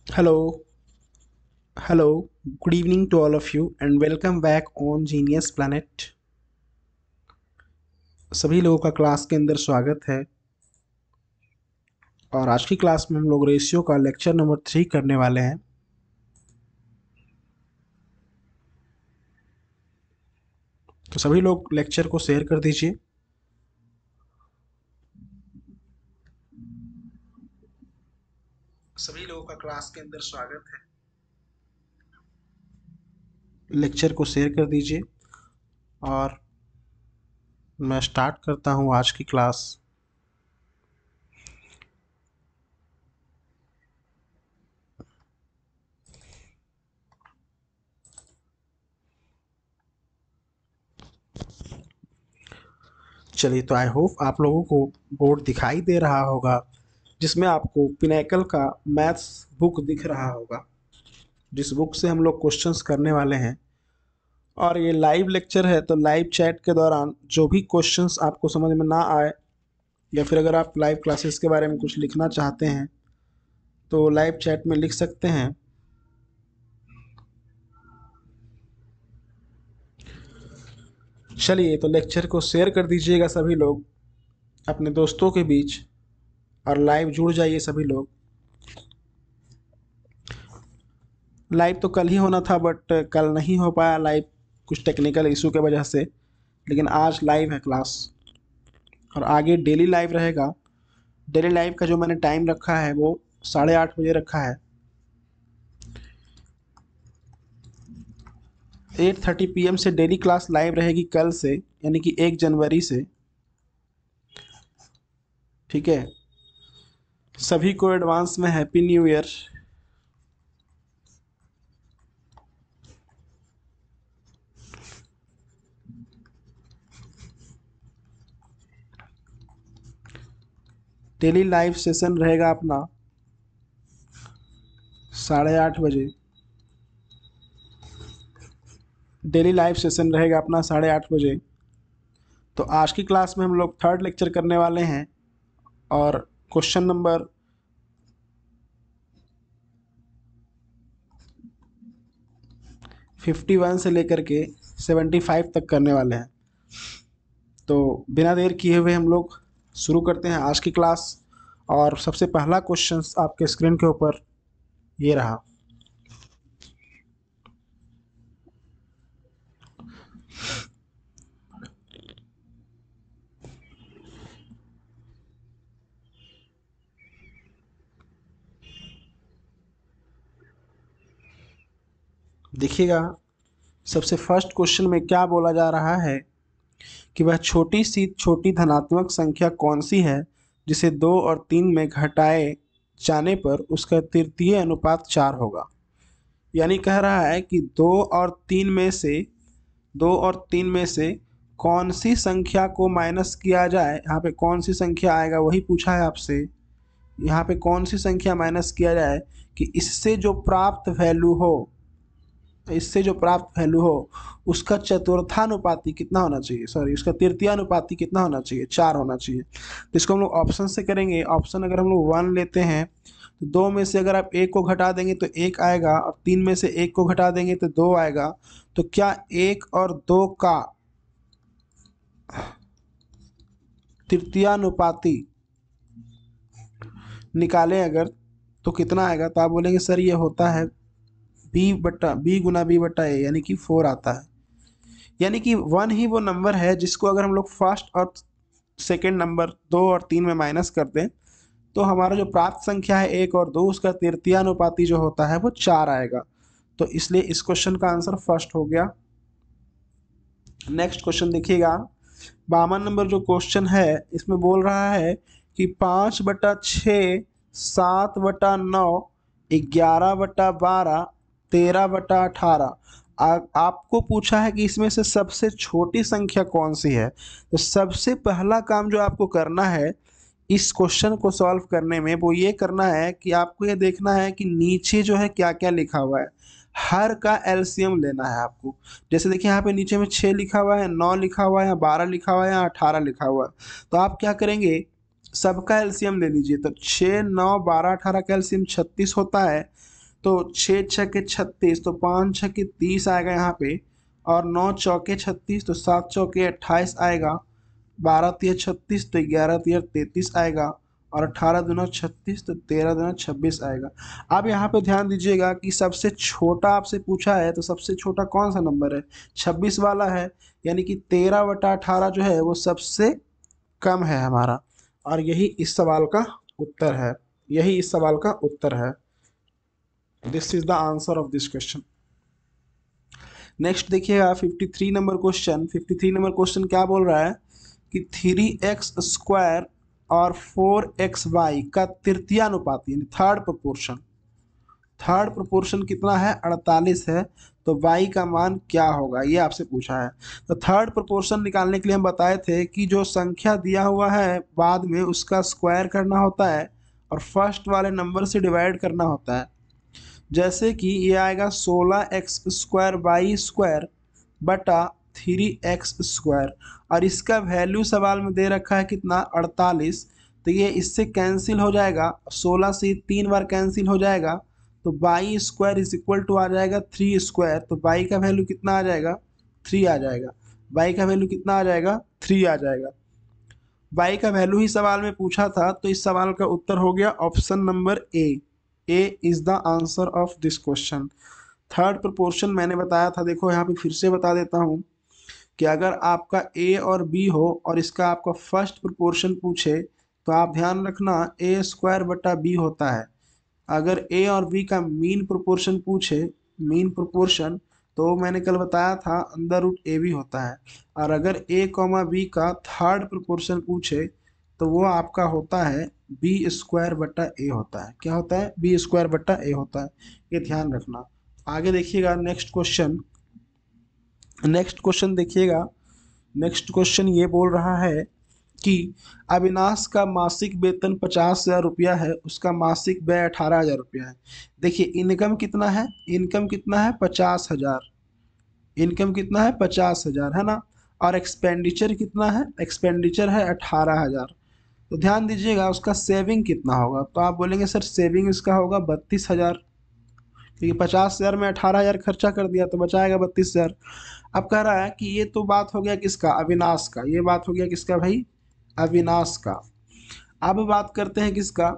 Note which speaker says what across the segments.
Speaker 1: Hello, hello, good evening to all of you and welcome back on Genius Planet। सभी लोगों का class के अंदर स्वागत है और आज की क्लास में हम लोग रेशियो का लेक्चर नंबर 3 करने वाले हैं। तो सभी लोग लेक्चर को शेयर कर दीजिए। सभी लोगों का क्लास के अंदर स्वागत है, लेक्चर को शेयर कर दीजिए और मैं स्टार्ट करता हूँ आज की क्लास। चलिए, तो आई होप आप लोगों को बोर्ड दिखाई दे रहा होगा जिसमें आपको पिनैकल का मैथ्स बुक दिख रहा होगा, जिस बुक से हम लोग क्वेश्चंस करने वाले हैं। और ये लाइव लेक्चर है, तो लाइव चैट के दौरान जो भी क्वेश्चंस आपको समझ में ना आए या फिर अगर आप लाइव क्लासेस के बारे में कुछ लिखना चाहते हैं तो लाइव चैट में लिख सकते हैं। चलिए, तो लेक्चर को शेयर कर दीजिएगा सभी लोग अपने दोस्तों के बीच और लाइव जुड़ जाइए सभी लोग। लाइव तो कल ही होना था बट कल नहीं हो पाया लाइव, कुछ टेक्निकल इशू के वजह से, लेकिन आज लाइव है क्लास और आगे डेली लाइव रहेगा। डेली लाइव का जो मैंने टाइम रखा है वो 8:30 बजे रखा है। 8:30 PM से डेली क्लास लाइव रहेगी कल से, यानी कि 1 जनवरी से। ठीक है, सभी को एडवांस में happy new year. Daily live session रहेगा अपना 8:30 बजे। डेली लाइव सेशन रहेगा अपना 8:30 बजे। तो आज की क्लास में हम लोग थर्ड लेक्चर करने वाले हैं और क्वेश्चन नंबर 51 से लेकर के 75 तक करने वाले हैं। तो बिना देर किए हुए हम लोग शुरू करते हैं आज की क्लास। और सबसे पहला क्वेश्चन आपके स्क्रीन के ऊपर ये रहा। देखिएगा, सबसे फर्स्ट क्वेश्चन में क्या बोला जा रहा है कि वह छोटी सी छोटी धनात्मक संख्या कौन सी है जिसे 2 और 3 में घटाए जाने पर उसका तृतीय अनुपात 4 होगा। यानी कह रहा है कि 2 और 3 में से कौन सी संख्या को माइनस किया जाए। यहाँ पे कौन सी संख्या आएगा वही पूछा है आपसे। यहाँ पे कौन सी संख्या माइनस किया जाए कि इससे जो प्राप्त वैल्यू हो उसका चतुर्थानुपाती कितना होना चाहिए, सॉरी उसका तृतीयानुपाती कितना होना चाहिए, 4 होना चाहिए। तो इसको हम लोग ऑप्शन से करेंगे। ऑप्शन अगर हम लोग 1 लेते हैं तो 2 में से अगर आप 1 को घटा देंगे तो 1 आएगा और 3 में से 1 को घटा देंगे तो 2 आएगा। तो क्या 1 और 2 का तृतीयानुपाती निकालें अगर तो कितना आएगा? तो आप बोलेंगे सर ये होता है बी गुना बी बटा ए, यानी कि 4 आता है। यानी कि 1 ही वो नंबर है जिसको अगर हम लोग फर्स्ट और सेकेंड नंबर 2 और 3 में माइनस कर दें तो हमारा जो प्राप्त संख्या है 1 और 2 उसका तृतीयानुपाती जो होता है वो 4 आएगा। तो इसलिए इस क्वेश्चन का आंसर फर्स्ट हो गया। नेक्स्ट क्वेश्चन देखिएगा, 52 नंबर जो क्वेश्चन है इसमें बोल रहा है कि 5/6, 7/9, 11/12, 13/18। आपको पूछा है कि इसमें से सबसे छोटी संख्या कौन सी है। तो सबसे पहला काम जो आपको करना है इस क्वेश्चन को सॉल्व करने में वो ये करना है कि आपको ये देखना है कि नीचे जो है क्या क्या लिखा हुआ है। हर का एलसीएम लेना है आपको। जैसे देखिए यहाँ पे नीचे में 6 लिखा हुआ है, 9 लिखा हुआ है, 12 लिखा हुआ है, 18 लिखा हुआ है। तो आप क्या करेंगे, सबका एलसीएम ले लीजिए, तो 6 9 12 18 का एलसीएम 36 होता है। तो 6 6 के 36, तो 5 6 के 30 आएगा यहाँ पे, और 9 चौके 36, तो 7 चौके 28 आएगा, 12 तिया 36, तो 11 तिया 33 आएगा, और 18 दूना 36, तो 13 दूना 26 आएगा। अब यहाँ पे ध्यान दीजिएगा कि सबसे छोटा आपसे पूछा है, तो सबसे छोटा कौन सा नंबर है, 26 वाला है, यानी कि 13/18 जो है वो सबसे कम है हमारा, और यही इस सवाल का उत्तर है, यही इस सवाल का उत्तर है। This is the answer of this question. Next देखिएगा 53 नंबर क्वेश्चन। 53 नंबर क्वेश्चन क्या बोल रहा है कि 3x² और 4xy का तृतीयानुपात यानी थर्ड प्रोपोर्शन कितना है, 48 है, तो y का मान क्या होगा, ये आपसे पूछा है। तो थर्ड प्रोपोर्शन निकालने के लिए हम बताए थे कि जो संख्या दिया हुआ है बाद में उसका स्क्वायर करना होता है और फर्स्ट वाले नंबर से डिवाइड करना होता है। जैसे कि ये आएगा 16x² बटा 3x², और इसका वैल्यू सवाल में दे रखा है कितना, 48। तो ये इससे कैंसिल हो जाएगा, 16 से 3 बार कैंसिल हो जाएगा, तो y² इज इक्वल टू आ जाएगा 3²। तो y का वैल्यू कितना आ जाएगा, 3 आ जाएगा। y का वैल्यू कितना आ जाएगा, 3 आ जाएगा। y का वैल्यू ही सवाल में पूछा था, तो इस सवाल का उत्तर हो गया option number A is the answer of this question. Third proportion मैंने बताया था, देखो यहाँ पे फिर से बता देता हूँ कि अगर आपका ए और बी हो और इसका आपका फर्स्ट प्रोपोर्शन पूछे, तो आप ध्यान रखना a² बटा b होता है। अगर ए और बी का मीन प्रोपोर्शन पूछे, मीन प्रोपोर्शन, तो मैंने कल बताया था √ab होता है। और अगर a, b का थर्ड प्रोपोर्शन पूछे, तो वो आपका होता है b² बटा a होता है। क्या होता है, b² बटा a होता है, ये ध्यान रखना। आगे देखिएगा नेक्स्ट क्वेश्चन देखिएगा। नेक्स्ट क्वेश्चन ये बोल रहा है कि अविनाश का मासिक वेतन 50,000 रुपया है, उसका मासिक व्यय 18,000 रुपया है। देखिए इनकम कितना है, इनकम कितना है 50,000, इनकम कितना है 50,000 है ना, और एक्सपेंडिचर कितना है, एक्सपेंडिचर है 18,000। तो ध्यान दीजिएगा उसका सेविंग कितना होगा, तो आप बोलेंगे सर सेविंग इसका होगा 32,000, क्योंकि 50,000 में 18,000 खर्चा कर दिया तो बचाएगा 32,000। अब कह रहा है कि ये तो बात हो गया किसका, अविनाश का, ये बात हो गया किसका भाई, अविनाश का। अब बात करते हैं किसका,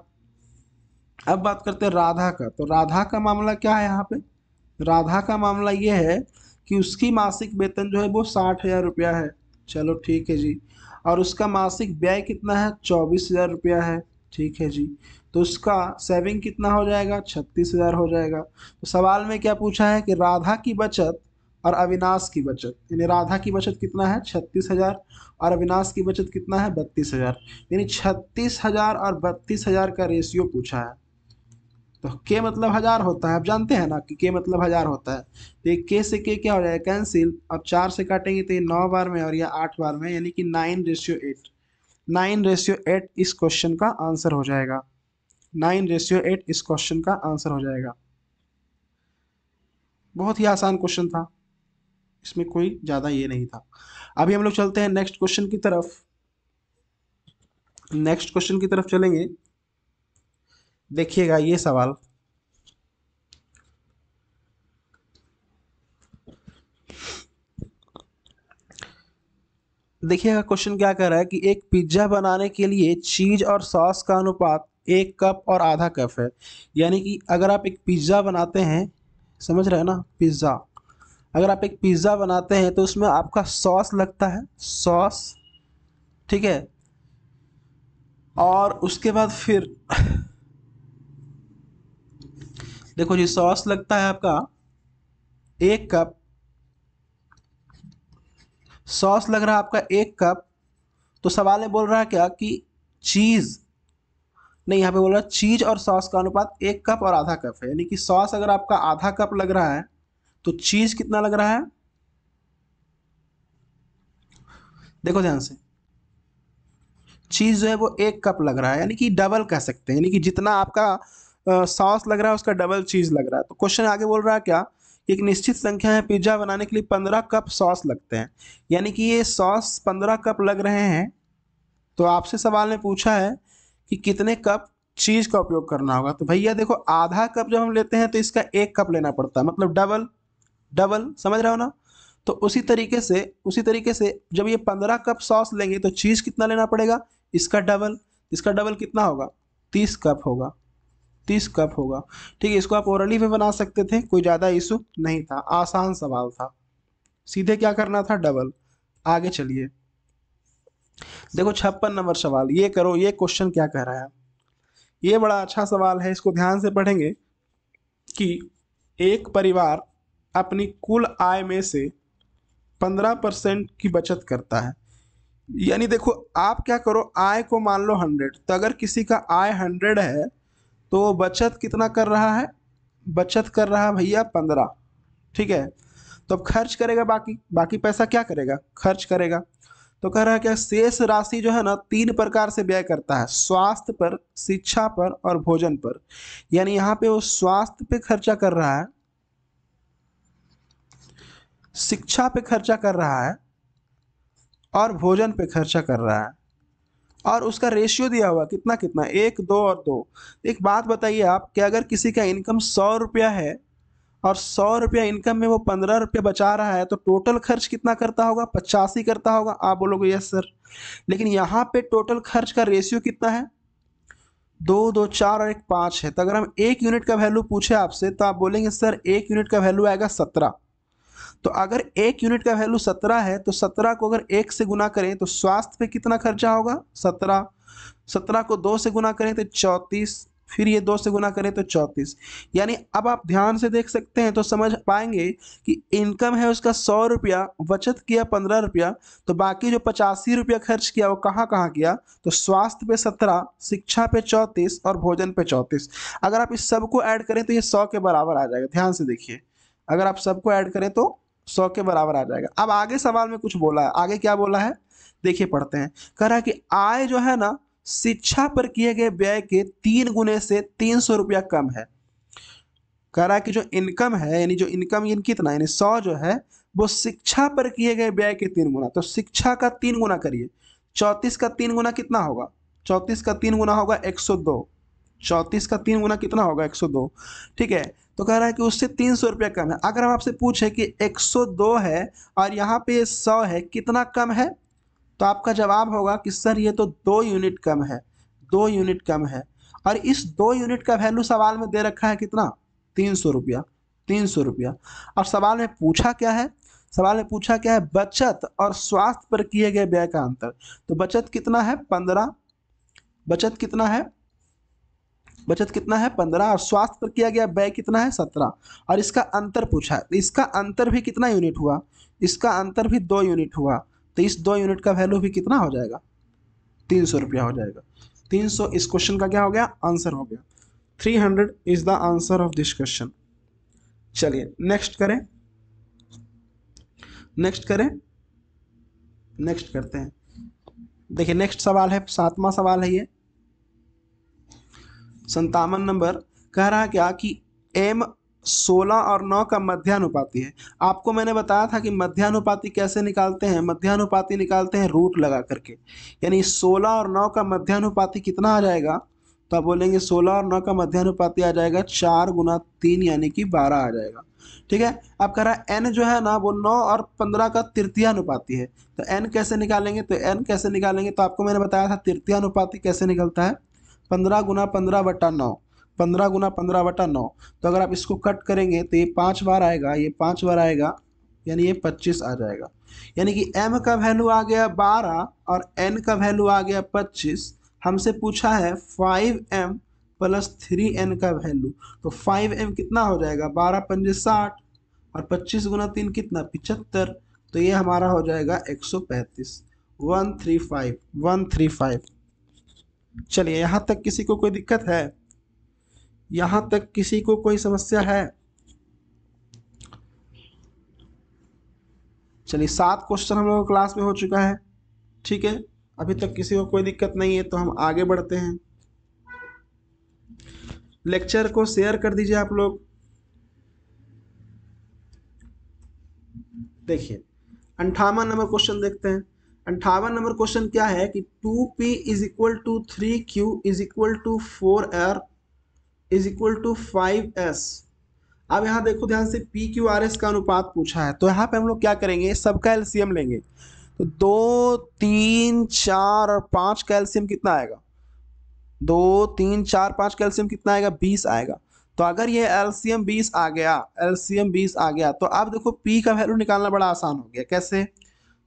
Speaker 1: अब बात करते हैं राधा का। तो राधा का मामला क्या है यहाँ पे, राधा का मामला ये है कि उसकी मासिक वेतन जो है वो 60,000 रुपया है। चलो ठीक है जी। और उसका मासिक व्यय कितना है, 24,000 रुपया है। ठीक है जी। तो उसका सेविंग कितना हो जाएगा, 36,000 हो जाएगा। तो सवाल में क्या पूछा है कि राधा की बचत और अविनाश की बचत, यानी राधा की बचत कितना है 36,000 और अविनाश की बचत कितना है 32,000, यानी 36,000 और 32,000 का रेशियो पूछा है। तो के मतलब 1000 होता है, आप जानते हैं ना कि के मतलब 1000 होता है। तो ये के से के क्या हो जाएगा, कैंसिल, और 4 से काटेंगे तो ये 9 बार में और ये 8 बार में, यानी कि 9:8, 9:8 इस क्वेश्चन का आंसर हो जाएगा। 9:8 इस क्वेश्चन का आंसर हो जाएगा। बहुत ही आसान क्वेश्चन था, इसमें कोई ज़्यादा ये नहीं था। अभी हम लोग चलते हैं नेक्स्ट क्वेश्चन की तरफ, नेक्स्ट क्वेश्चन की तरफ चलेंगे। देखिएगा ये सवाल, देखिएगा क्वेश्चन क्या कर रहा है कि एक पिज्जा बनाने के लिए चीज और सॉस का अनुपात 1 कप और आधा कप है। यानी कि अगर आप एक पिज्जा बनाते हैं, समझ रहे हैं ना, पिज्जा, अगर आप एक पिज्जा बनाते हैं तो उसमें आपका सॉस लगता है, सॉस, ठीक है, और उसके बाद फिर देखो जी सॉस लगता है आपका 1 कप, सॉस लग रहा है आपका 1 कप। तो सवाल में बोल रहा है क्या कि चीज, नहीं यहाँ पे बोल रहा है चीज और सॉस का अनुपात 1 कप और आधा कप है। यानी कि सॉस अगर आपका आधा कप लग रहा है तो चीज कितना लग रहा है, देखो ध्यान से, चीज जो है वो 1 कप लग रहा है, यानी कि डबल कह सकते हैं, यानी कि जितना आपका सॉस लग रहा है उसका डबल चीज लग रहा है। तो क्वेश्चन आगे बोल रहा है क्या, एक निश्चित संख्या है पिज्जा बनाने के लिए 15 कप सॉस लगते हैं, यानी कि ये सॉस 15 कप लग रहे हैं। तो आपसे सवाल ने पूछा है कि कितने कप चीज का उपयोग करना होगा। तो भैया देखो, आधा कप जब हम लेते हैं तो इसका 1 कप लेना पड़ता है, मतलब डबल। डबल समझ रहे हो ना। तो उसी तरीके से जब ये 15 कप सॉस लेंगे तो चीज कितना लेना पड़ेगा, इसका डबल। इसका डबल कितना होगा, 30 कप होगा। 30 कप होगा। ठीक है, इसको आप ओरली में बना सकते थे, कोई ज्यादा इशू नहीं था, आसान सवाल था। सीधे क्या करना था, डबल। आगे चलिए, देखो 56 नंबर सवाल, ये करो, ये क्वेश्चन क्या कह रहा है। ये बड़ा अच्छा सवाल है, इसको ध्यान से पढ़ेंगे कि एक परिवार अपनी कुल आय में से 15% की बचत करता है। यानी देखो, आप क्या करो, आय को मान लो 100, तो अगर किसी का आय 100 है तो वो बचत कितना कर रहा है, बचत कर रहा है भैया 15। ठीक है, तो अब खर्च करेगा, बाकी बाकी पैसा क्या करेगा, खर्च करेगा। तो कह रहा है क्या, शेष राशि जो है ना 3 प्रकार से व्यय करता है, स्वास्थ्य पर, शिक्षा पर और भोजन पर। यानी यहाँ पे वो स्वास्थ्य पे खर्चा कर रहा है, शिक्षा पे खर्चा कर रहा है और भोजन पे खर्चा कर रहा है। और उसका रेशियो दिया हुआ कितना कितना, 1, 2 और 2। एक बात बताइए आप कि अगर किसी का इनकम 100 रुपया है और 100 रुपया इनकम में वो 15 रुपया बचा रहा है, तो टोटल खर्च कितना करता होगा, 85 करता होगा। आप बोलोगे यस सर, लेकिन यहाँ पे टोटल खर्च का रेशियो कितना है, 2, 2, 4 और 1, 5 है। तो अगर हम 1 यूनिट का वैल्यू पूछे आपसे तो आप बोलेंगे सर 1 यूनिट का वैल्यू आएगा 17। तो अगर 1 यूनिट का वैल्यू 17 है तो 17 को अगर 1 से गुना करें तो स्वास्थ्य पे कितना खर्चा होगा, 17। 17 को 2 से गुना करें तो 34, फिर ये 2 से गुना करें तो 34। यानी अब आप ध्यान से देख सकते हैं तो समझ पाएंगे कि इनकम है उसका 100 रुपया, बचत किया 15 रुपया, तो बाकी जो 85 रुपया खर्च किया वो कहाँ कहाँ किया, तो स्वास्थ्य पे 17, शिक्षा पे 34 और भोजन पे 34। अगर आप इस सबको ऐड करें तो ये 100 के बराबर आ जाएगा। ध्यान से देखिए, अगर आप सबको ऐड करें तो 100 के बराबर आ जाएगा। अब आगे सवाल में कुछ बोला है, आगे क्या बोला है देखिए, पढ़ते हैं। कह रहा है कि आय जो है ना शिक्षा पर किए गए व्यय के 3 गुने से 300 रुपया कम है। कह रहा है कि जो इनकम है, यानी जो इनकम इन कितना, यानी 100 जो है वो शिक्षा पर किए गए व्यय के 3 गुना। तो शिक्षा का 3 गुना करिए, 34 का 3 गुना कितना होगा, 34 का 3 गुना होगा 102। 34 का 3 गुना कितना होगा, 102। ठीक है, तो कह रहा है कि उससे 300 रुपया कम है। अगर हम आपसे पूछे कि 102 है और यहाँ पे 100 है, कितना कम है, तो आपका जवाब होगा कि सर ये तो 2 यूनिट कम है, 2 यूनिट कम है। और इस 2 यूनिट का वैल्यू सवाल में दे रखा है कितना, 300 रुपया, 300 रुपया। और सवाल में पूछा क्या है, सवाल में पूछा क्या है, बचत और स्वास्थ्य पर किए गए व्यय का अंतर। तो बचत कितना है, 15। बचत कितना है, बचत कितना है 15, और स्वास्थ्य पर किया गया व्यय कितना है 17। और इसका अंतर पूछा है, तो इसका अंतर भी कितना यूनिट हुआ, इसका अंतर भी 2 यूनिट हुआ। तो इस 2 यूनिट का वैल्यू भी कितना हो जाएगा, 300 रुपया हो जाएगा। 300 इस क्वेश्चन का क्या हो गया, आंसर हो गया। 300 is the answer of this question. चलिए नेक्स्ट करें, नेक्स्ट करें, नेक्स्ट करते हैं। देखिए नेक्स्ट सवाल है, 7वां सवाल है ये, 57 नंबर। कह रहा है क्या कि m 16 और 9 का मध्यानुपाती है। आपको मैंने बताया था कि मध्यानुपाती कैसे निकालते हैं, मध्यानुपाती निकालते हैं रूट लगा करके। यानी 16 और 9 का मध्यानुपाती कितना आ जाएगा, तो आप बोलेंगे 16 और 9 का मध्यानुपाती आ जाएगा 4 गुना 3 यानी कि 12 आ जाएगा। ठीक है, अब कह रहा है n जो है ना वो 9 और 15 का तृतीयानुपाती है। तो n कैसे निकालेंगे, तो n कैसे निकालेंगे, तो आपको मैंने बताया था तृतीयानुपाती कैसे निकलता है, 15 गुना 15 बटा 9, 15 गुना 15 बटा 9। तो अगर आप इसको कट करेंगे तो ये 5 बार आएगा, ये 5 बार आएगा, यानी ये 25 आ जाएगा। यानी कि m का वैल्यू आ गया 12 और n का वैल्यू आ गया 25। हमसे पूछा है 5m प्लस 3n का वैल्यू। तो 5m कितना हो जाएगा, 12 पंजे 60 और 25 गुना 3 कितना 75। तो ये हमारा हो जाएगा 135, 135, 135। चलिए यहाँ तक किसी को कोई दिक्कत है, यहाँ तक किसी को कोई समस्या है। चलिए 7 क्वेश्चन हम लोग क्लास में हो चुका है। ठीक है, अभी तक किसी को कोई दिक्कत नहीं है, तो हम आगे बढ़ते हैं। लेक्चर को शेयर कर दीजिए आप लोग। देखिए 58 नंबर क्वेश्चन देखते हैं। 58 नंबर क्वेश्चन क्या है कि 2p is equal to 3q is equal to 4r is equal to 5s। अब यहाँ देखो ध्यान से, पी क्यू आर एस का अनुपात पूछा है, तो यहाँ पे हम लोग क्या करेंगे, सबका एलसीएम लेंगे। तो 2, 3, 4 और 5 का एलसीएम कितना आएगा, 2, 3, 4, 5 का एलसीएम कितना आएगा, 20 आएगा। तो अगर ये एलसीएम 20 आ गया, एलसीएम 20 आ गया, तो आप देखो पी का वैल्यू निकालना बड़ा आसान हो गया। कैसे,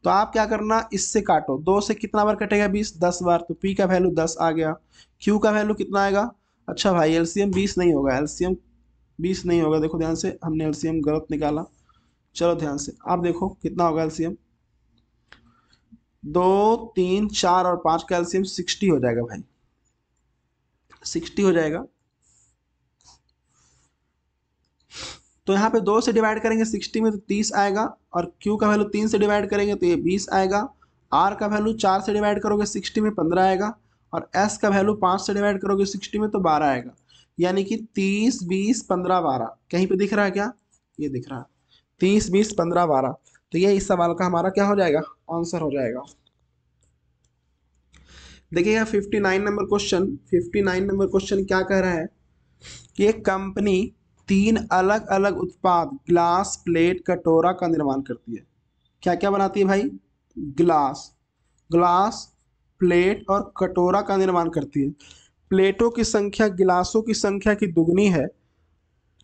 Speaker 1: तो आप क्या करना, इससे काटो, 2 से कितना बार कटेगा, 20, 10 बार, तो पी का वैल्यू 10 आ गया। क्यू का वैल्यू कितना आएगा, अच्छा भाई एलसीएम 20 नहीं होगा, एलसीएम 20 नहीं होगा, देखो ध्यान से, हमने एलसीएम गलत निकाला। चलो ध्यान से आप देखो कितना होगा एलसीएम, 2, 3, 4 और 5 का एलसीएम 60 हो जाएगा भाई, 60 हो जाएगा। तो यहाँ पे 2 से डिवाइड करेंगे 60 में तो 30 आएगा, और Q का वैल्यू 3 से डिवाइड करेंगे तो ये 20 आएगा। R का वैल्यू 4 से डिवाइड करोगे 60 में 15 आएगा, और S का वैल्यू 5 से डिवाइड करोगे 60 में तो 12 आएगा। यानी कि 30, 20, 15, 12 कहीं पे दिख रहा है क्या, ये दिख रहा है 30, 20, 15, 12। तो ये इस सवाल का हमारा क्या हो जाएगा, आंसर हो जाएगा। देखिएगा 59 नंबर क्वेश्चन, 59 नंबर क्वेश्चन क्या कह रहा है कि एक कंपनी 3 अलग अलग उत्पाद ग्लास, प्लेट, कटोरा का निर्माण करती है। क्या क्या बनाती है भाई, ग्लास, ग्लास, प्लेट और कटोरा का निर्माण करती है। प्लेटों की संख्या गिलासों की संख्या की दुगनी है,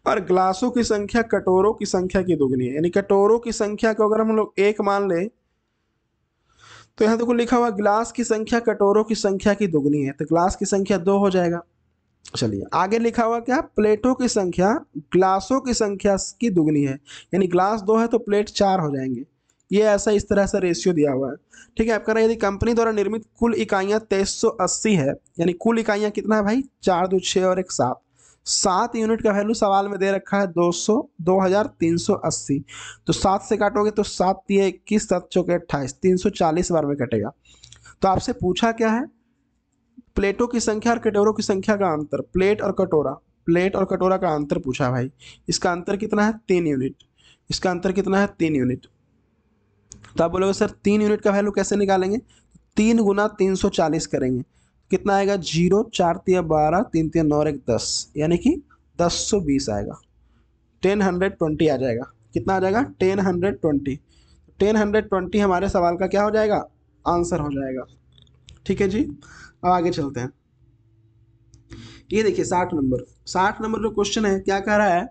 Speaker 1: और ग्लासों की संख्या कटोरों की संख्या की दुगनी है। यानी कटोरों की संख्या को अगर हम लोग 1 मान ले, तो यहाँ देखो लिखा हुआ गिलास की संख्या कटोरों की संख्या की दुगनी है, तो ग्लास की संख्या 2 हो जाएगा। चलिए आगे लिखा हुआ क्या, प्लेटों की संख्या ग्लासों की संख्या की दुगनी है, यानी ग्लास 2 है तो प्लेट 4 हो जाएंगे। ये ऐसा इस तरह से रेशियो दिया हुआ है। ठीक है, आपका यदि कंपनी द्वारा निर्मित कुल इकाइयां 2380 है, यानी कुल इकाइयां कितना है भाई, 4, 2, 6 और 1, 7, 7 यूनिट का वैल्यू सवाल में दे रखा है 200, 2380। तो 7 से काटोगे तो 7 × 21, 7 × 28, 340 बार में कटेगा। तो आपसे पूछा क्या है, प्लेटों की संख्या और कटोरों की संख्या का अंतर, प्लेट और कटोरा, प्लेट और कटोरा का अंतर पूछा भाई। इसका अंतर कितना है, 3 यूनिट। इसका अंतर कितना है, 3 यूनिट। तो आप बोलोगे सर 3 यूनिट का वैल्यू कैसे निकालेंगे, 3 × 340 करेंगे, कितना आएगा, 0, 4 × 12, 3 × 9 और 1, 10, यानी कि 1020 आएगा, 1020 आ जाएगा। कितना आ जाएगा, 1020। 1020 हमारे सवाल का क्या हो जाएगा, आंसर हो जाएगा। ठीक है जी, अब आगे चलते हैं। ये देखिए 60 नंबर, 60 नंबर जो क्वेश्चन है क्या कह रहा है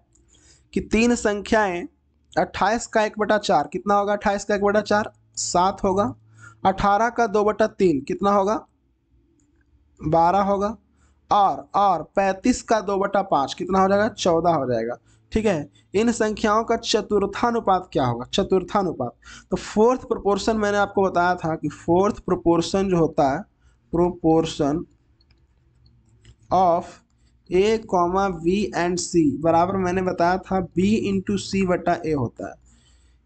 Speaker 1: कि 3 संख्याएं 28 का 1/4 कितना होगा, 28 का 1/4 7 होगा, 18 का 2/3 कितना होगा, 12 होगा, और 35 का 2/5 कितना हो जाएगा, 14 हो जाएगा। ठीक है, इन संख्याओं का चतुर्थानुपात क्या होगा, चतुर्थानुपात। तो फोर्थ प्रोपोर्शन मैंने आपको बताया था कि फोर्थ प्रोपोर्शन जो होता है, proportion of A comma V and C बराबर, मैंने बताया था बी इंटू सी बटा ए होता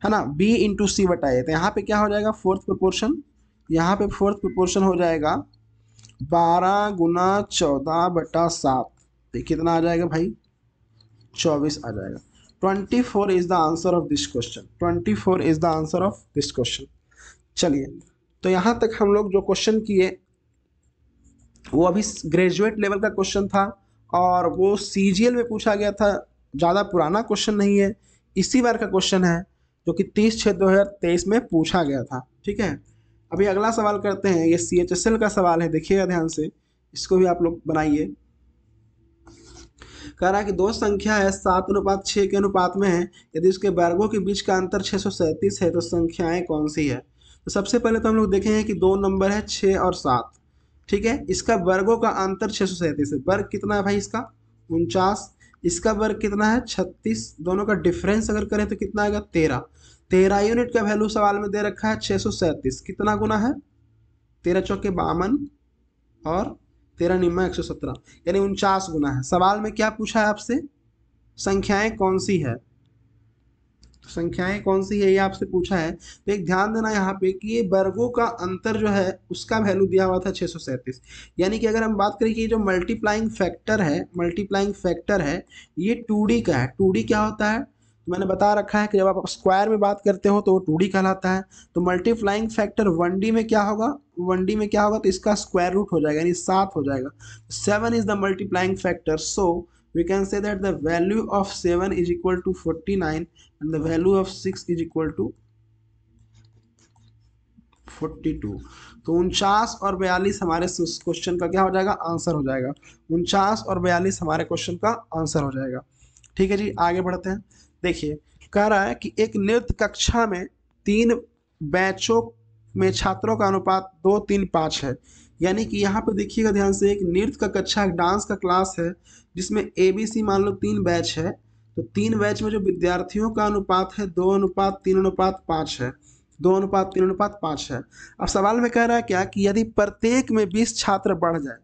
Speaker 1: है ना, बी इंटू सी बटा ए। तो यहाँ पे क्या हो जाएगा, फोर्थ प्रोपोर्शन, यहाँ पे फोर्थ प्रोपोर्शन हो जाएगा 12 × 14/7, तो कितना आ जाएगा भाई, 24 आ जाएगा। 24 is the answer of this question, 24 is the answer of this question. चलिए, तो यहाँ तक हम लोग जो क्वेश्चन किए वो अभी ग्रेजुएट लेवल का क्वेश्चन था, और वो सीजीएल में पूछा गया था, ज़्यादा पुराना क्वेश्चन नहीं है, इसी बार का क्वेश्चन है, जो कि 30/6/2023 में पूछा गया था। ठीक है, अभी अगला सवाल करते हैं, ये CHSL का सवाल है, देखिएगा ध्यान से, इसको भी आप लोग बनाइए। कह रहा है कि दो संख्या है 7:6 के अनुपात में है, यदि उसके वर्गों के बीच का अंतर 637 है तो संख्याएं कौन सी है। तो सबसे पहले तो हम लोग देखेंगे कि दो नंबर है 6 और 7। ठीक है, इसका वर्गों का अंतर 637 है, वर्ग कितना है भाई इसका, 49, इसका वर्ग कितना है 36, दोनों का डिफरेंस अगर करें तो कितना आएगा 13। 13 यूनिट का वैल्यू सवाल में दे रखा है 637, कितना गुना है, 13 चौके 52 और 13 निम्मा 117, यानी 49 गुना है। सवाल में क्या पूछा है आपसे, संख्याएं कौन सी है, संख्याएं कौन सी है ये आपसे पूछा है। तो एक ध्यान देना यहाँ पे कि ये वर्गों का अंतर जो है उसका वैल्यू दिया हुआ था 637, यानी कि अगर हम बात करें कि ये जो मल्टीप्लाइंग फैक्टर है, मल्टीप्लाइंग फैक्टर है, ये 2D का है। 2D क्या होता है, तो मैंने बता रखा है कि जब आप स्क्वायर में बात करते हो तो वो 2D कहलाता है। तो मल्टीप्लाइंग फैक्टर 1D में क्या होगा, 1D में क्या होगा, तो इसका स्क्वायर रूट हो जाएगा, यानी 7 हो जाएगा। 7 is the multiplying factor, so we can say that the value of 7 is equal to 49 and the value of 6 is equal to 42। तो 49 और 42 हमारे क्वेश्चन का क्या हो जाएगा, आंसर हो जाएगा। 49 और 42 हमारे क्वेश्चन का आंसर हो जाएगा। ठीक है जी, आगे बढ़ते हैं। देखिए, कह रहा है कि एक नृत्य कक्षा में 3 बैचों में छात्रों का अनुपात 2 3 5 है। यानी कि यहाँ पे देखिएगा ध्यान से, एक नृत्य का कक्षा, एक डांस का क्लास है जिसमें ABC मान लो 3 बैच है। तो 3 बैच में जो विद्यार्थियों का अनुपात है 2:3:5 है, 2:3:5 है। अब सवाल में कह रहा है क्या कि यदि प्रत्येक में 20 छात्र बढ़ जाए,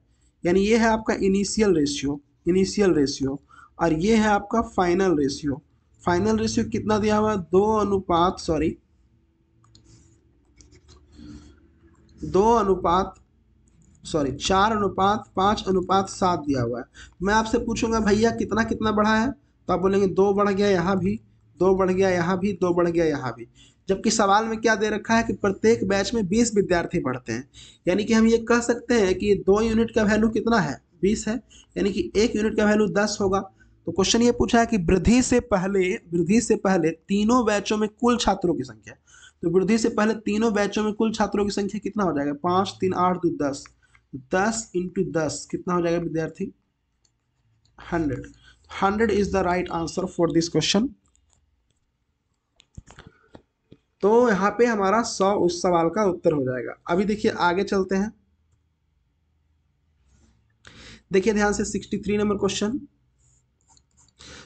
Speaker 1: यानी ये है आपका इनिशियल रेशियो और ये है आपका फाइनल रेशियो। फाइनल रेशियो कितना दिया हुआ है, 4:5:7 दिया हुआ है। मैं आपसे पूछूंगा भैया कितना कितना बढ़ा है, तो आप बोलेंगे 2 बढ़ गया यहाँ भी, 2 बढ़ गया यहाँ भी, 2 बढ़ गया यहाँ भी। जबकि सवाल में क्या दे रखा है कि प्रत्येक बैच में 20 विद्यार्थी बढ़ते हैं। यानी कि हम ये कह सकते हैं कि 2 यूनिट का वैल्यू कितना है, 20 है, यानी कि 1 यूनिट का वैल्यू 10 होगा। तो क्वेश्चन ये पूछा है कि वृद्धि से पहले तीनों बैचों में कुल छात्रों की संख्या। तो वृद्धि से पहले तीनों बैचों में कुल छात्रों की संख्या कितना हो जाएगा, 5 3 8 2 10, 10 इंटू 10 कितना हो जाएगा विद्यार्थी, 100। 100 is the right answer for this question. तो यहाँ पे हमारा 100 उस सवाल का उत्तर हो जाएगा। अभी देखिए आगे चलते हैं। देखिए ध्यान से 63 नंबर क्वेश्चन,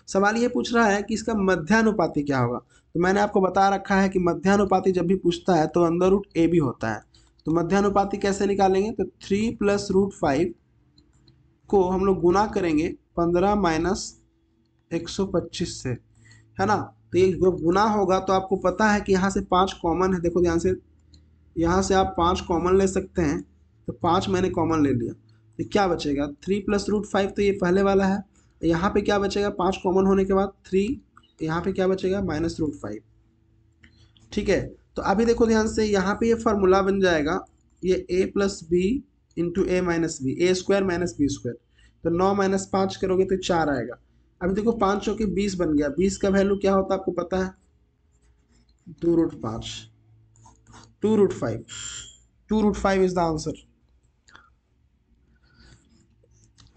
Speaker 1: सवाल ये पूछ रहा है कि इसका मध्यानुपाती क्या होगा। तो मैंने आपको बता रखा है कि मध्यानुपाती जब भी पूछता है तो अंडर रूट ए बी होता है। तो मध्यानुपाती कैसे निकालेंगे, तो 3 + √5 को हम लोग गुना करेंगे 15 - 125 से, है ना। तो ये जब गुना होगा तो आपको पता है कि यहाँ से 5 कॉमन है। देखो ध्यान से, यहाँ से आप 5 कॉमन ले सकते हैं। तो 5 मैंने कॉमन ले लिया, तो क्या बचेगा, 3 + √5 तो ये पहले वाला है। यहाँ पे क्या बचेगा, 5 कॉमन होने के बाद 3, यहाँ पे क्या बचेगा, -√5। ठीक है, तो अभी देखो ध्यान से, यहाँ पे ये फार्मूला बन जाएगा, ये a + b into a - b, a² - b²। तो 9 - 5 करोगे तो 4 आएगा। अभी देखो 5 चौके 20 बन गया। 20 का वैल्यू क्या होता है आपको पता है, 2√5, 2√5, 2√5 इज द आंसर।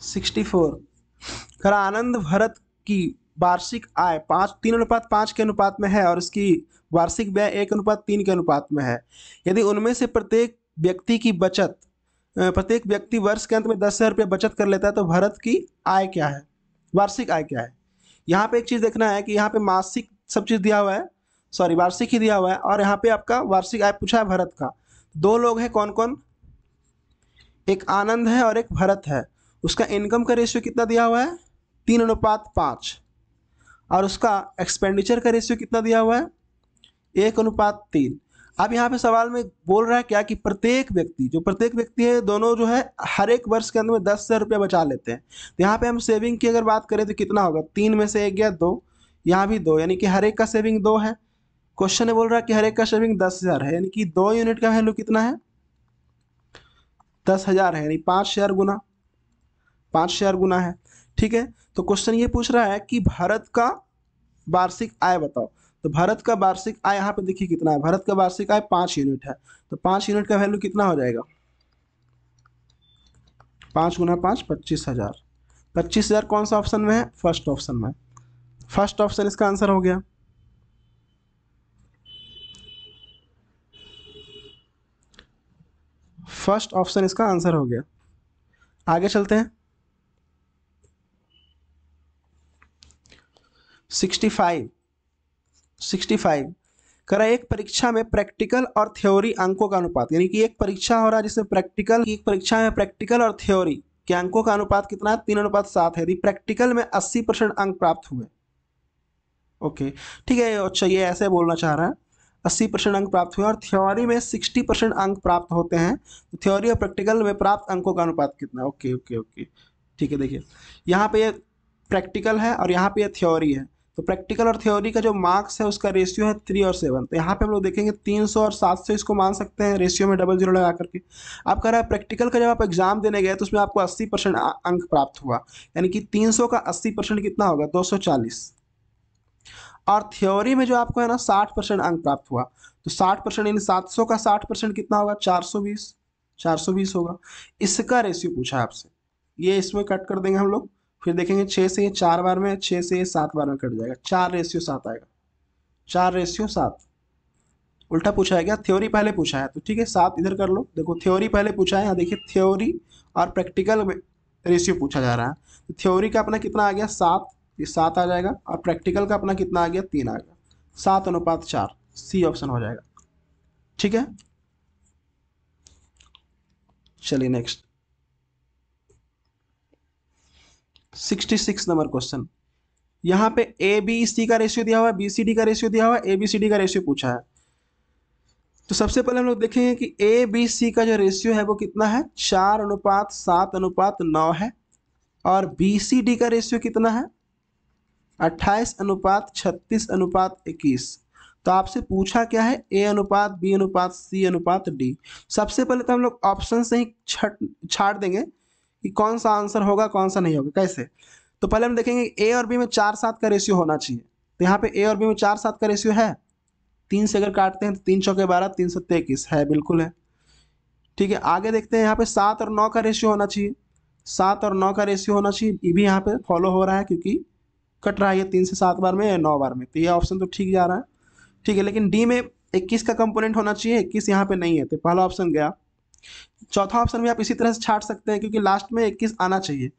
Speaker 1: 64, खरा आनंद भरत की वार्षिक आय 3:5 के अनुपात में है और इसकी वार्षिक व्यय 1:3 के अनुपात में है। यदि उनमें से प्रत्येक व्यक्ति वर्ष के अंत में 10,000 रुपये बचत कर लेता है तो भरत की आय क्या है, वार्षिक आय क्या है। यहाँ पे एक चीज़ देखना है कि यहाँ पे मासिक सब चीज़ दिया हुआ है, सॉरी वार्षिक ही दिया हुआ है, और यहाँ पे आपका वार्षिक आय पूछा है भरत का। 2 लोग हैं, कौन कौन, एक आनंद है और एक भरत है। उसका इनकम का रेशियो कितना दिया हुआ है, 3:5, और उसका एक्सपेंडिचर का रेशियो कितना दिया हुआ है, 1:3। अब यहाँ पे सवाल में बोल रहा है क्या कि प्रत्येक व्यक्ति है, दोनों जो है हर एक वर्ष के अंदर में 10,000 रुपये बचा लेते हैं। तो यहाँ पे हम सेविंग की अगर बात करें तो कितना होगा, 3 में से 1 गया 2, यहाँ भी 2, यानी कि हर एक का सेविंग 2 है। क्वेश्चन में बोल रहा है कि हर एक का सेविंग 10,000 है, यानी कि 2 यूनिट का वैल्यू कितना है, 10,000 है, यानी 5,000 गुना है। ठीक है, तो क्वेश्चन ये पूछ रहा है कि भारत का वार्षिक आय बताओ। तो भारत का वार्षिक आय यहाँ पे देखिए कितना है, भारत का वार्षिक आय 5 यूनिट है। तो 5 यूनिट का वैल्यू कितना हो जाएगा, 5 × 5 25,000। 25,000 कौन सा ऑप्शन में है, फर्स्ट ऑप्शन में। फर्स्ट ऑप्शन इसका आंसर हो गया। फर्स्ट ऑप्शन इसका आंसर हो गया। आगे चलते हैं। 65 करा, एक परीक्षा में प्रैक्टिकल और थ्योरी अंकों का अनुपात, यानी कि एक परीक्षा हो रहा है जिसमें परीक्षा में प्रैक्टिकल और थ्योरी के अंकों का अनुपात कितना है, 3:7 है। यदि प्रैक्टिकल में 80% अंक प्राप्त हुए, ओके ठीक है, अच्छा ये ऐसे बोलना चाह रहा है, 80% अंक प्राप्त हुए और थ्योरी में 60% अंक प्राप्त होते हैं, तो थ्योरी और प्रैक्टिकल में प्राप्त अंकों का अनुपात कितना है। ओके ठीक है, देखिए यहाँ पे ये प्रैक्टिकल है और यहाँ पे ये थ्योरी है। तो प्रैक्टिकल और थ्योरी का जो मार्क्स है उसका रेशियो है 3 और 7। तो यहाँ पे हम लोग देखेंगे 300 और 700 इसको मान सकते हैं रेशियो में डबल जीरो लगा करके। आप कह रहा है प्रैक्टिकल का जब आप एग्जाम देने गए तो उसमें आपको 80% अंक प्राप्त हुआ, यानी कि 300 का 80% कितना होगा 240। और थ्योरी में जो आपको है ना 60% अंक प्राप्त हुआ, तो 60% यानी 700 का 60% कितना होगा 420, 420 होगा। इसका रेशियो पूछा है आपसे, ये इसमें कट कर देंगे हम लोग, फिर देखेंगे 6 से ये 4 बार में, 6 से ये 7 बार में कट जाएगा, 4:7 आएगा, 4:7। उल्टा पूछा है क्या, थ्योरी पहले पूछा है तो ठीक है 7 इधर कर लो। देखो थ्योरी पहले पूछा है, यहाँ देखिए थ्योरी और प्रैक्टिकल में रेशियो पूछा जा रहा है। तो थ्योरी का अपना कितना आ गया 7, ये 7 आ जाएगा, और प्रैक्टिकल का अपना कितना आ गया 3 आ गया, 7:4। सी ऑप्शन हो जाएगा, ठीक है। चलिए नेक्स्ट 66 नंबर क्वेश्चन। यहाँ पे ए बी सी का रेशियो दिया हुआ है, बी सी डी का रेशियो दिया हुआ है, ए बी सी डी का रेशियो पूछा है। तो सबसे पहले हम लोग देखेंगे कि ए बी सी का जो रेशियो है वो कितना है, 4:7:9 है। और बी सी डी का रेशियो कितना है, 28:36:21। तो आपसे पूछा क्या है, ए अनुपात बी अनुपात सी अनुपात डी। सबसे पहले तो हम लोग ऑप्शन से ही छाड़ देंगे कि कौन सा आंसर होगा कौन सा नहीं होगा। कैसे, तो पहले हम देखेंगे ए और बी में 4:7 का रेशियो होना चाहिए। तो यहाँ पे ए और बी में 4:7 का रेशियो है, 3 से अगर काटते हैं तो 3 चौके 12, 3 सत्ते 21 है, बिल्कुल है, ठीक है। आगे देखते हैं यहाँ पे 7 और 9 का रेशियो होना चाहिए, 7 और 9 का रेशियो होना चाहिए, ये भी यहाँ पे फॉलो हो रहा है क्योंकि कट रहा है ये 3 से 7 बार में या 9 बार में, तो ये ऑप्शन तो ठीक जा रहा है, ठीक है। लेकिन डी में 21 का कंपोनेंट होना चाहिए, 21 यहाँ पे नहीं है, तो पहला ऑप्शन गया। चौथा ऑप्शन भी आप इसी तरह से छाट सकते हैं क्योंकि लास्ट में 21 आना चाहिए।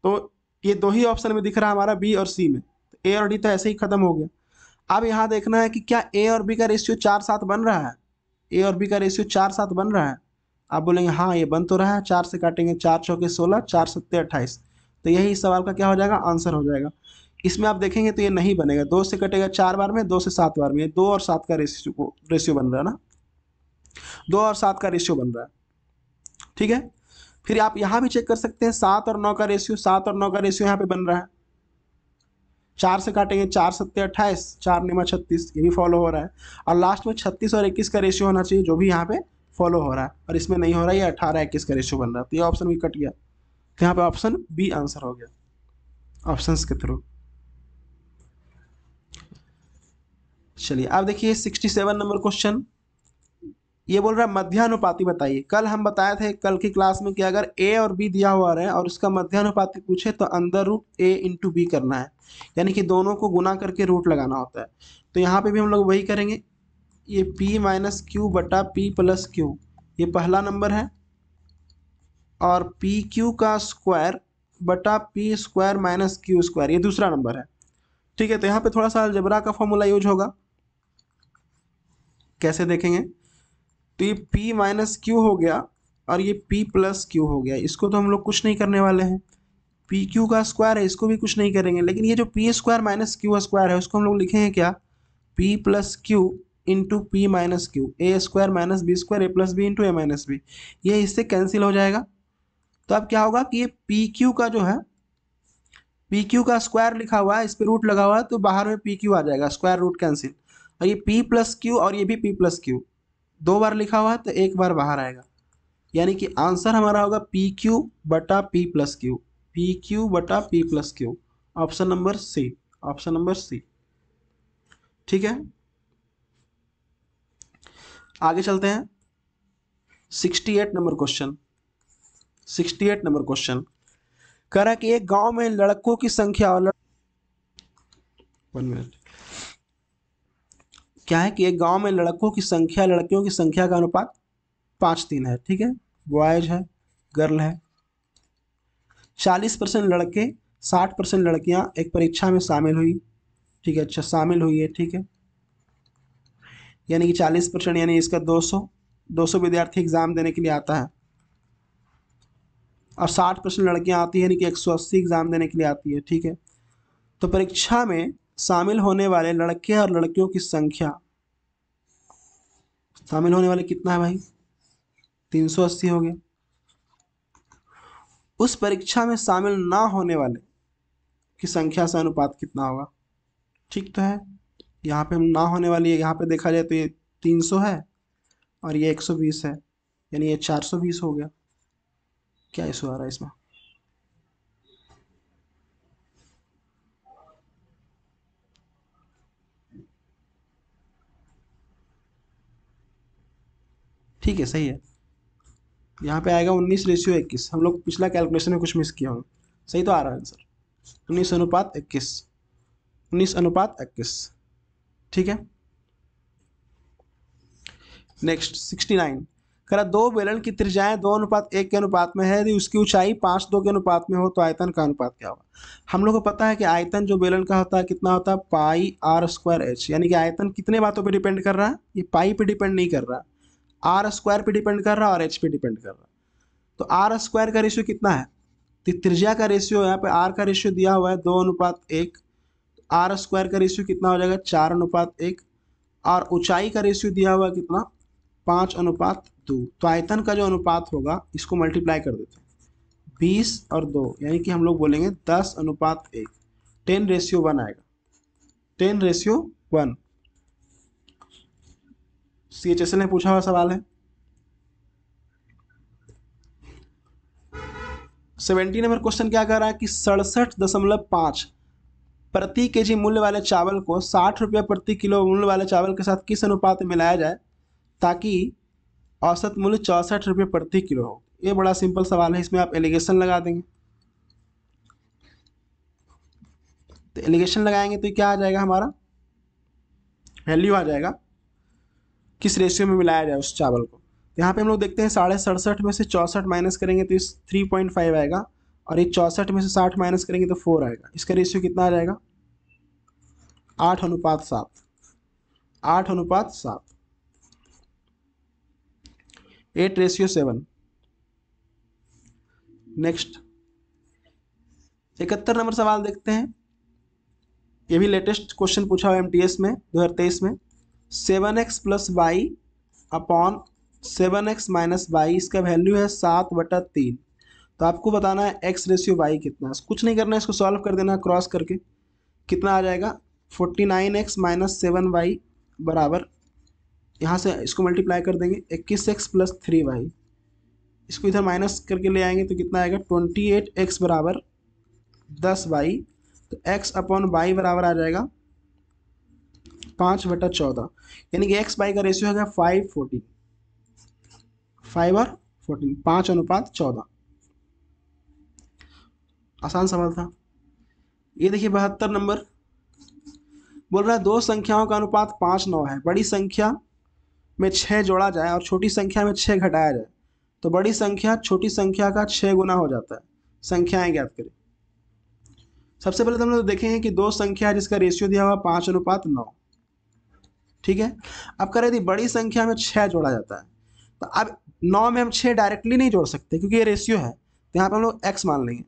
Speaker 1: तो ये दो ही ऑप्शन में दिख रहा है हमारा, बी और सी में, तो ए और डी तो ऐसे ही खत्म हो गया। अब यहाँ देखना है कि क्या ए और बी का रेशियो 4:7 बन रहा है, ए और बी का रेशियो 4:7 बन रहा है। आप बोलेंगे हाँ ये बन तो रहा है, 4 से काटेंगे 4 चौके 16, 4 सत्ते 28, तो यही इस सवाल का क्या हो जाएगा, आंसर हो जाएगा। इसमें आप देखेंगे तो ये नहीं बनेगा, 2 से कटेगा 4 बार में, 2 से 7 बार में, 2 और 7 का रेशियो बन रहा है ना, 2 और 7 का रेशियो बन रहा है, ठीक है। फिर आप यहाँ भी चेक कर सकते हैं 7 और 9 का रेशियो, 7 और 9 का रेशियो यहाँ पे बन रहा है। 4 से काटेंगे 4 सत्ते 28, 4 निमा 36, ये भी फॉलो हो रहा है। और लास्ट में 36 और 21 का रेशियो होना चाहिए, जो भी यहाँ पे फॉलो हो रहा है, और इसमें नहीं हो रहा है, ये 18-21 का रेशियो बन रहा है, तो ये ऑप्शन भी कट गया। तो यहाँ पे ऑप्शन बी आंसर हो गया ऑप्शंस के थ्रू। चलिए अब देखिए 67 नंबर क्वेश्चन, ये बोल रहा है मध्यानुपाती बताइए। कल हम बताए थे कल की क्लास में कि अगर ए और बी दिया हुआ है और उसका मध्यानुपाती पूछे तो अंदर रूट ए इंटू बी करना है, यानी कि दोनों को गुना करके रूट लगाना होता है। तो यहाँ पे भी हम लोग वही करेंगे, ये p माइनस क्यू बटा p प्लस क्यू, ये पहला नंबर है, और पी क्यू का स्क्वायर बटा P square minus Q square, ये दूसरा नंबर है, ठीक है। तो यहाँ पे थोड़ा सा अलजेब्रा का फॉर्मूला यूज होगा, कैसे देखेंगे, तो ये p माइनस क्यू हो गया और ये p प्लस क्यू हो गया, इसको तो हम लोग कुछ नहीं करने वाले हैं, पी क्यू का स्क्वायर है इसको भी कुछ नहीं करेंगे, लेकिन ये जो P square minus Q square है उसको हम लोग लिखेंगे क्या, P plus Q into P minus Q, A square minus B square A plus B into A minus B, ये इससे कैंसिल हो जाएगा। तो अब क्या होगा कि ये पी क्यू का जो है, पी क्यू का स्क्वायर लिखा हुआ है, इस पर रूट लगा हुआ है, तो बाहर में पी क्यू आ जाएगा, स्क्वायर रूट कैंसिल। और ये पी प्लस क्यू और ये भी पी प्लस क्यू, 2 बार लिखा हुआ है तो 1 बार बाहर आएगा, यानी कि आंसर हमारा होगा पी क्यू बटा P plus Q, P Q बटा P plus Q, option number C, option number C, ठीक है। आगे चलते हैं 68 नंबर क्वेश्चन। 68 नंबर क्वेश्चन कह रहा है कि एक गांव में लड़कों की संख्या और 1 मिनट, क्या है कि एक गांव में लड़कों की संख्या लड़कियों की संख्या का अनुपात 5:3 है, ठीक है, बॉयज है गर्ल है। 40% लड़के 60% लड़कियां एक परीक्षा में शामिल हुई, ठीक है, अच्छा शामिल हुई है, ठीक है, यानी कि 40% यानी इसका 200 विद्यार्थी एग्जाम देने के लिए आता है, और 60% लड़कियां आती है यानी कि 180 एग्जाम देने के लिए आती है, ठीक है। तो परीक्षा में शामिल होने वाले लड़के और लड़कियों की संख्या, शामिल होने वाले कितना है भाई, 380 हो गया। उस परीक्षा में शामिल ना होने वाले की संख्या से अनुपात कितना होगा, ठीक तो है। यहाँ पे हम ना होने वाली है, यहाँ पे देखा जाए तो ये 300 है और ये 120 है, यानी ये 420 हो गया। क्या इशू आ रहा है इसमें? ठीक है, सही है। यहाँ पे आएगा 19:21। हम लोग पिछला कैलकुलेशन में कुछ मिस किया होगा। सही तो आ रहा है आंसर, 19:21। 19:21। ठीक है। नेक्स्ट 69। कह रहा दो बेलन की त्रिज्याएं 2:1 के अनुपात में है, यदि उसकी ऊंचाई 5:2 के अनुपात में हो तो आयतन का अनुपात क्या होगा? हम लोग को पता है कि आयतन जो बेलन का होता है कितना होता है, पाई आर स्क्वायर एच, यानी कि आयतन कितने बातों पे डिपेंड कर रहा है, ये पाई पे डिपेंड नहीं कर रहा, आर स्क्वायर पे डिपेंड कर रहा है और एच पे डिपेंड कर रहा है। तो आर स्क्वायर का रेशियो कितना है, तो त्रिज्या का रेशियो, यहाँ पे आर का रेशियो दिया हुआ है 2:1, आर स्क्वायर का रेशियो कितना हो जाएगा, 4:1, और ऊंचाई का रेशियो दिया हुआ है कितना, 5:2। तो आयतन का जो अनुपात होगा इसको मल्टीप्लाई कर देते हैं, 20 और 2, यानी कि हम लोग बोलेंगे 10:1। 10:1 आएगा, 10:1। CHSL ने पूछा हुआ सवाल है। 70 नंबर क्वेश्चन क्या कर रहा है कि 67.5 प्रति केजी मूल्य वाले चावल को 60 रुपये प्रति किलो मूल्य वाले चावल के साथ किस अनुपात में मिलाया जाए ताकि औसत मूल्य 64 रुपये प्रति किलो हो। ये बड़ा सिंपल सवाल है, इसमें आप एलिगेशन लगा देंगे। तो एलिगेशन लगाएंगे तो क्या आ जाएगा, हमारा वैल्यू आ जाएगा किस रेशियो में मिलाया जाए उस चावल को। यहाँ पे हम लोग देखते हैं 67.5 में से 64 माइनस करेंगे तो इस 3.5 आएगा, और ये 64 में से 60 माइनस करेंगे तो 4 आएगा। इसका रेशियो कितना आ जाएगा, 8:7। 8:7, 8:7। नेक्स्ट 71 नंबर सवाल देखते हैं। ये भी लेटेस्ट क्वेश्चन पूछा हुआ MTS में 2023 में। 7x plus Y upon 7x minus Y, इसका वैल्यू है 7/3। तो आपको बताना है x रेशियो y कितना है। कुछ नहीं करना है, इसको सॉल्व कर देना क्रॉस करके। कितना आ जाएगा, 49x माइनस 7y बराबर, यहाँ से इसको मल्टीप्लाई कर देंगे 21x प्लस 3y, इसको इधर माइनस करके ले आएंगे तो कितना आएगा, 28x बराबर 10y। तो x अपॉन वाई बराबर आ जाएगा 5/14, यानी कि x y का रेशियो हो गया 5:14। 5 और 14, 5:14। आसान सवाल था। ये देखिए 72 नंबर बोल रहा है दो संख्याओं का अनुपात 5:9 है, बड़ी संख्या में 6 जोड़ा जाए और छोटी संख्या में 6 घटाया जाए तो बड़ी संख्या छोटी संख्या का 6 गुना हो जाता है। संख्याएं ज्ञात करें। सबसे पहले तो हम लोग देखेंगे कि दो संख्या जिसका रेशियो दिया हुआ 5:9। ठीक है। अब करें यदि बड़ी संख्या में 6 जोड़ा जाता है, तो अब 9 में हम 6 डायरेक्टली नहीं जोड़ सकते क्योंकि ये रेशियो है, तो यहाँ पर हम लोग x मान लेंगे।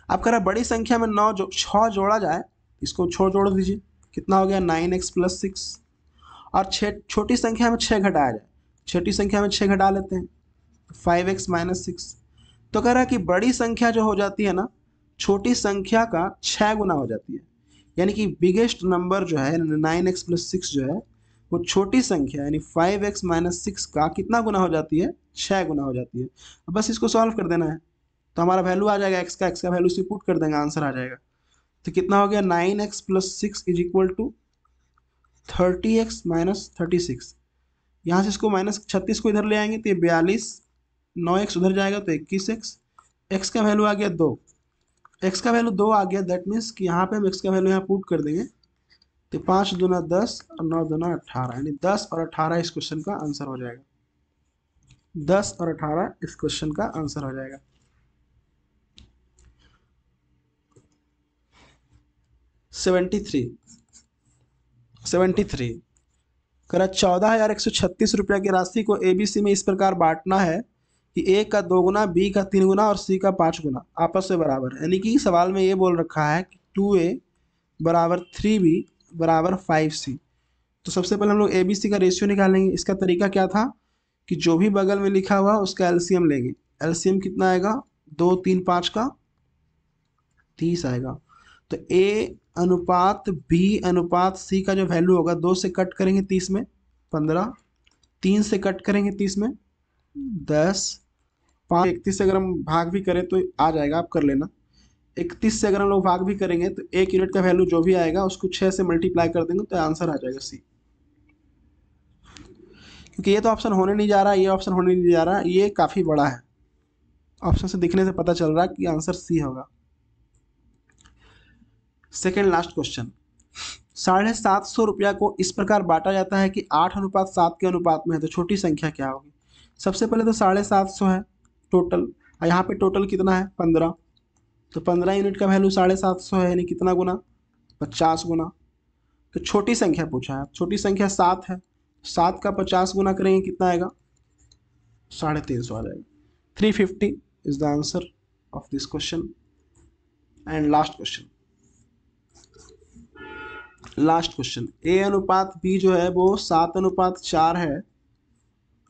Speaker 1: अब करें बड़ी संख्या में 6 जोड़ा जाए, इसको जोड़ दीजिए, कितना हो गया 9x प्लस 6। और छोटी संख्या में 6 घटाया जाए, छोटी संख्या में 6 घटा लेते हैं, 5x माइनस 6। तो कह रहा है कि बड़ी संख्या जो हो जाती है ना, छोटी संख्या का 6 गुना हो जाती है, यानी कि बिगेस्ट नंबर जो है 9x प्लस 6 जो है वो छोटी संख्या यानी 5x माइनस 6 का कितना गुना हो जाती है, 6 गुना हो जाती है। अब बस इसको सॉल्व कर देना है तो हमारा वैल्यू आ जाएगा x का वैल्यू से पुट कर देंगे, आंसर आ जाएगा। तो कितना हो गया 9x plus 6 is equal to 30x minus 36। यहाँ से इसको माइनस 36 को इधर ले आएंगे तो ये 42, 9x उधर जाएगा तो 21x, x का वैल्यू आ गया 2। x का वैल्यू 2 आ गया, दैट मीन्स कि यहाँ पे हम x का वैल्यू यहाँ पुट कर देंगे तो 5 दूना 10 और 9 दूना 18, यानी 10 और 18 इस क्वेश्चन का आंसर हो जाएगा। 10 और 18 इस क्वेश्चन का आंसर हो जाएगा। 73 करा 14,136 रुपया की राशि को ABC में इस प्रकार बांटना है कि A का 2 गुना, B का 3 गुना और C का 5 गुना आपस में बराबर है। यानी कि सवाल में ये बोल रखा है कि 2A बराबर 3B बराबर 5C। तो सबसे पहले हम लोग ABC का रेशियो निकालेंगे। इसका तरीका क्या था कि जो भी बगल में लिखा हुआ उसका LCM लेंगे। LCM कितना आएगा, 2 3 5 का 30 आएगा। तो ए अनुपात बी अनुपात सी का जो वैल्यू होगा, 2 से कट करेंगे 30 में 15, 3 से कट करेंगे 30 में 10, 5 31 से अगर हम भाग भी करें तो आ जाएगा, आप कर लेना। 31 से अगर हम लोग भाग भी करेंगे तो 1 यूनिट का वैल्यू जो भी आएगा उसको 6 से मल्टीप्लाई कर देंगे तो आंसर आ जाएगा सी। क्योंकि ये तो ऑप्शन होने नहीं जा रहा, ये ऑप्शन होने नहीं जा रहा, ये काफ़ी बड़ा है। ऑप्शन से दिखने से पता चल रहा है कि आंसर सी होगा। सेकेंड लास्ट क्वेश्चन, 750 रुपया को इस प्रकार बांटा जाता है कि 8:7 के अनुपात में है, तो छोटी संख्या क्या होगी? सबसे पहले तो 750 है टोटल, और यहाँ पे टोटल कितना है 15, तो 15 यूनिट का वैल्यू 750 है, यानी कितना गुना 50 गुना। तो छोटी संख्या पूछा है, छोटी संख्या 7 है, 7 का 50 गुना करेंगे कितना आएगा 350 आ जाएगा। 350 is the answer of this question. And last question, A अनुपात बी जो है वो 7:4 है,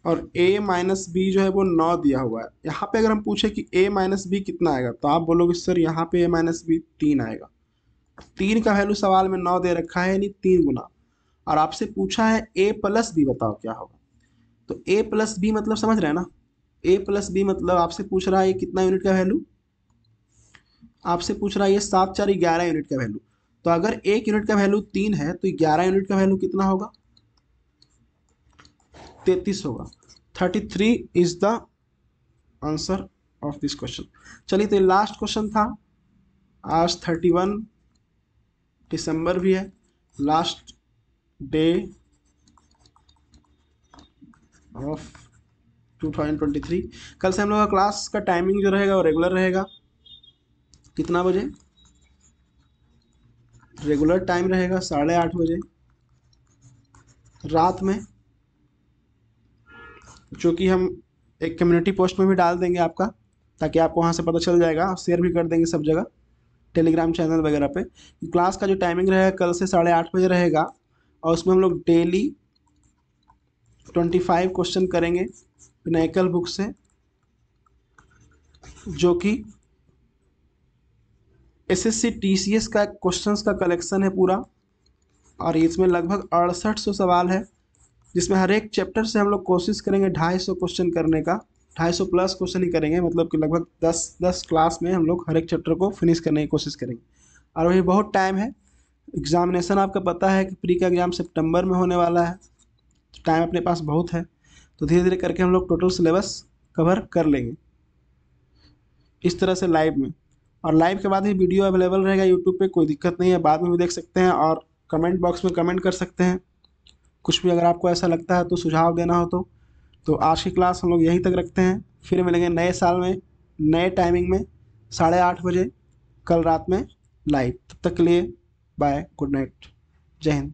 Speaker 1: और a माइनस बी जो है वो 9 दिया हुआ है। यहाँ पे अगर हम पूछे कि a माइनस बी कितना आएगा, तो आप बोलोगे सर यहाँ पे a माइनस बी 3 आएगा। 3 का वैल्यू सवाल में 9 दे रखा है, यानी 3 गुना। और आपसे पूछा है a प्लस बी बताओ क्या होगा, तो a प्लस बी मतलब समझ रहे हैं ना, a प्लस बी मतलब आपसे पूछ रहा है ये कितना यूनिट का वैल्यू, आपसे पूछ रहा है ये 7 4 11 यूनिट का वैल्यू। तो अगर 1 यूनिट का वैल्यू 3 है तो 11 यूनिट का वैल्यू कितना होगा 33 होगा। 33 is the answer of this question. चलिए तो लास्ट क्वेश्चन था, आज 31 दिसंबर भी है, लास्ट डे ऑफ 2023। कल से हम लोग का क्लास का टाइमिंग जो रहेगा वो रेगुलर रहेगा। कितना बजे? रेगुलर टाइम रहेगा 8:30 बजे रात में, जो कि हम एक कम्युनिटी पोस्ट में भी डाल देंगे आपका, ताकि आपको वहाँ से पता चल जाएगा, शेयर भी कर देंगे सब जगह टेलीग्राम चैनल वगैरह पे। क्लास का जो टाइमिंग रहेगा कल से 8:30 बजे रहेगा, और उसमें हम लोग डेली 25 क्वेश्चन करेंगे पिनाकल बुक से, जो कि एसएससी टीसीएस का क्वेश्चंस का कलेक्शन है पूरा, और इसमें लगभग 6800 सवाल है, जिसमें हर एक चैप्टर से हम लोग कोशिश करेंगे 250 क्वेश्चन करने का। 250 प्लस क्वेश्चन ही करेंगे, मतलब कि लगभग 10 क्लास में हम लोग हर एक चैप्टर को फिनिश करने की कोशिश करेंगे। और वही बहुत टाइम है, एग्जामिनेशन आपका पता है कि प्री का एग्ज़ाम सितंबर में होने वाला है, तो टाइम अपने पास बहुत है, तो धीरे धीरे करके हम लोग टोटल सिलेबस कवर कर लेंगे इस तरह से लाइव में। और लाइव के बाद ही वीडियो अवेलेबल रहेगा यूट्यूब पे, कोई दिक्कत नहीं है, बाद में भी देख सकते हैं, और कमेंट बॉक्स में कमेंट कर सकते हैं कुछ भी अगर आपको ऐसा लगता है तो, सुझाव देना हो तो आज की क्लास हम लोग यहीं तक रखते हैं। फिर मिलेंगे नए साल में नए टाइमिंग में 8:30 बजे कल रात में लाइव। तब तक के लिए बाय, गुड नाइट, जय हिंद।